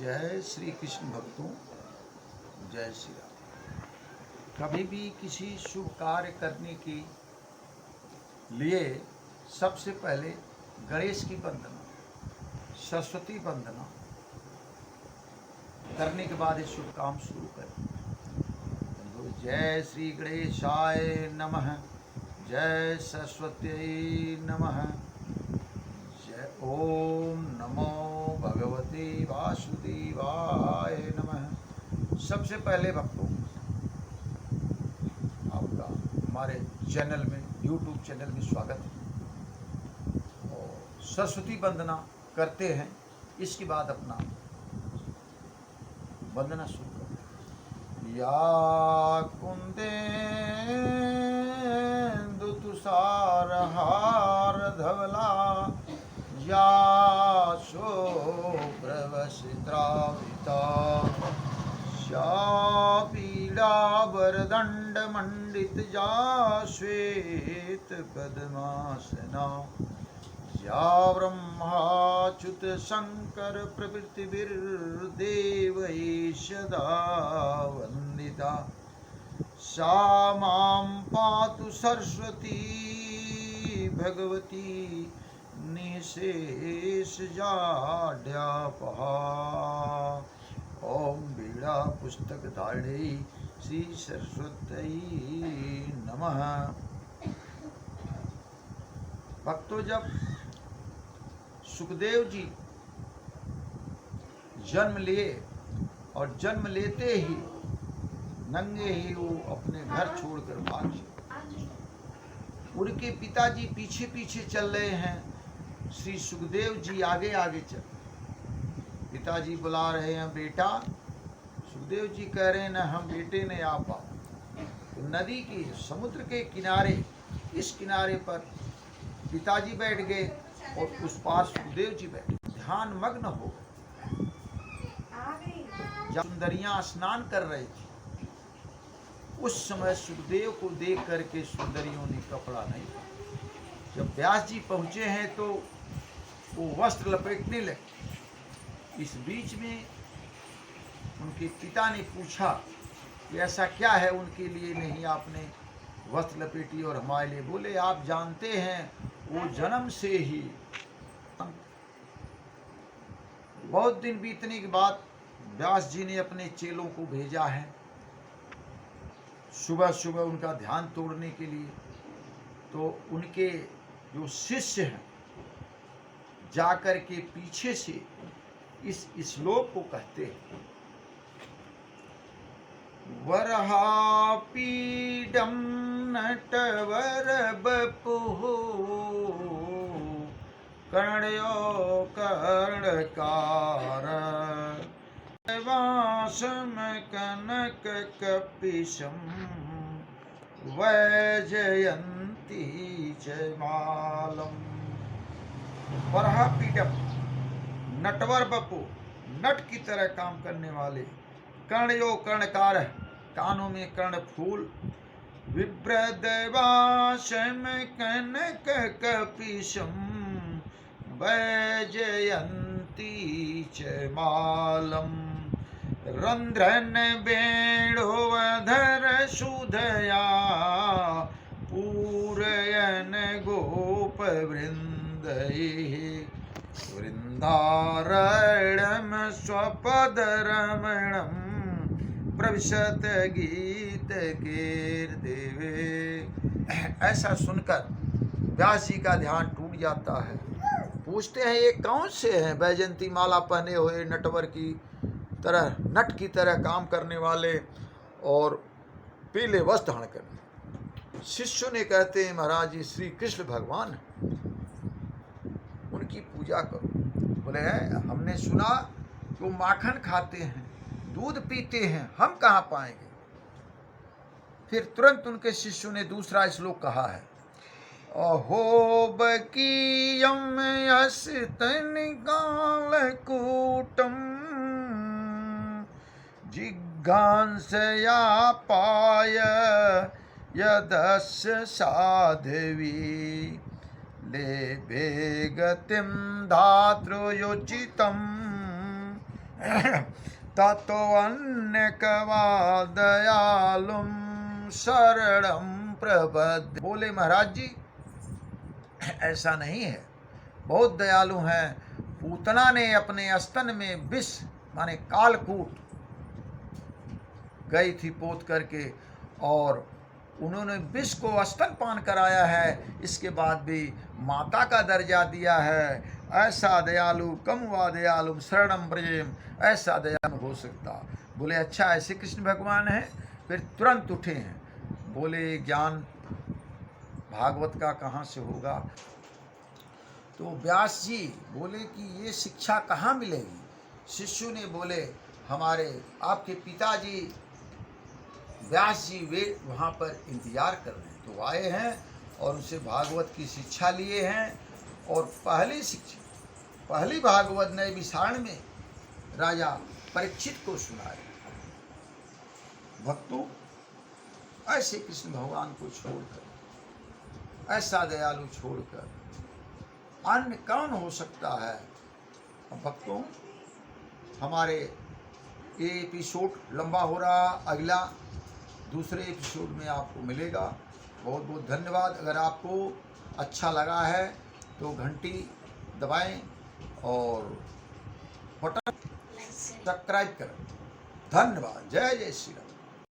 जय श्री कृष्ण भक्तों, जय श्री राम। कभी भी किसी शुभ कार्य करने के लिए सबसे पहले गणेश की वंदना, सरस्वती वंदना करने के बाद ये शुभ काम शुरू करें। तो जय श्री गणेशाय नमः, जय सरस्वती नमः, जय ओम नमो भगवते वासुदेवाय नमः। सबसे पहले भक्तों, आपका हमारे चैनल में, यूट्यूब चैनल में स्वागत है। और सरस्वती वंदना करते हैं, इसके बाद अपना वंदना शुरू करते हैं। या कुंदेन्दु तुषार हार धवला, या शुभ्रवस्त्रावृता, या पीताम्बरदण्डमण्डितया श्वेत पद्मासना, या ब्रह्माच्युत शंकर प्रभृतिभिर्देवैः सदा वन्दिता, सा मां पातु सरस्वती भगवती निःशेषजाड्यापहा। ओम वीणा पुस्तक धारिणी श्री सरस्वती नमः। भक्तों, जब सुखदेव जी जन्म लिए और जन्म लेते ही नंगे ही वो अपने घर छोड़कर भाग गए। उनके पिताजी पीछे पीछे चल रहे हैं, श्री सुखदेव जी आगे आगे चल। पिताजी बुला रहे हैं, बेटा। सुखदेव जी कह रहे हैं, न हम बेटे ने आ पाओ। तो नदी के, समुद्र के किनारे, इस किनारे पर पिताजी बैठ गए और उस पार सुखदेव जी बैठे, ध्यान मग्न हो गए। जब सुंदरियां स्नान कर रही थी, उस समय सुखदेव को देख करके सुंदरियों ने कपड़ा नहीं पहना। जब व्यास जी पहुंचे हैं तो वो वस्त्र लपेटने लगे। इस बीच में उनके पिता ने पूछा कि ऐसा क्या है उनके लिए नहीं आपने वस्त्र लपेटी और हमारे लिए? बोले, आप जानते हैं वो जन्म से ही। बहुत दिन बीतने के बाद व्यास जी ने अपने चेलों को भेजा है सुबह सुबह उनका ध्यान तोड़ने के लिए। तो उनके जो शिष्य हैं जाकर के पीछे से इस श्लोक को कहते हैं, वरहापीडं नटवर बपुः, कर्णयो कर्णकार, वासम कनक कपिशं, वैजयन्ती च मालम। वरहापीडम, नटवर बपु, नट की तरह काम करने वाले, कर्णयो कर्णकार, कानों में कर्ण फूल, विभ्रदवासम कनक कपिशम, वैजयन्ती च मालम, रंध्रन वेणुवधर सुधया, पूरयन गोप वृंदैः, वृंदारण्यम स्वपदरमणम, प्रविशत गीत कीर्तिवे। ऐसा सुनकर व्यास जी का ध्यान टूट जाता है। पूछते हैं, ये कौन से हैं? वैजयंती माला पहने हुए, नटवर की तरह, नट की तरह काम करने वाले और पीले वस्त्र धारण करने। शिष्यों ने कहते हैं, महाराज जी श्री कृष्ण भगवान, उनकी पूजा करो। बोले, हमने सुना कि वो माखन खाते हैं, दूध पीते हैं, हम कहाँ पाएंगे? फिर तुरंत उनके शिष्यों ने दूसरा श्लोक कहा है, अहो बकीयम यस्तनिकालकूटम, जिघांसया पाय यदस्य साध्वी, लेभे गतिं धातृयोचितं, ततो अन्यकवा दयालुम शरणम प्रपद्ये। बोले महाराज जी ऐसा नहीं है, बहुत दयालु हैं। पूतना ने अपने स्तन में विष माने कालकूट गई थी पोत करके, और उन्होंने विष को स्तनपान कराया है, इसके बाद भी माता का दर्जा दिया है। ऐसा दयालु कम वा दयालु शरणम ब्रजेम, ऐसा दयालु हो सकता। बोले अच्छा ऐसे कृष्ण भगवान हैं? फिर तुरंत उठे हैं, बोले ज्ञान भागवत का कहाँ से होगा? तो व्यास जी बोले कि ये शिक्षा कहाँ मिलेगी? शिष्यों ने बोले हमारे आपके पिताजी व्यास जी वे वहाँ पर इंतजार कर रहे हैं। तो आए हैं और उनसे भागवत की शिक्षा लिए हैं, और पहली शिक्षा पहली भागवत नए विसारण में राजा परीक्षित को सुनाए। भक्तों ऐसे कृष्ण भगवान को छोड़कर, ऐसा दयालु छोड़कर अन्य कौन हो सकता है? भक्तों हमारे ये एपिसोड लंबा हो रहा, अगला दूसरे एपिसोड में आपको मिलेगा। बहुत बहुत धन्यवाद। अगर आपको अच्छा लगा है तो घंटी दबाएं और बटन सब्सक्राइब करें। धन्यवाद। जय जय श्री राम।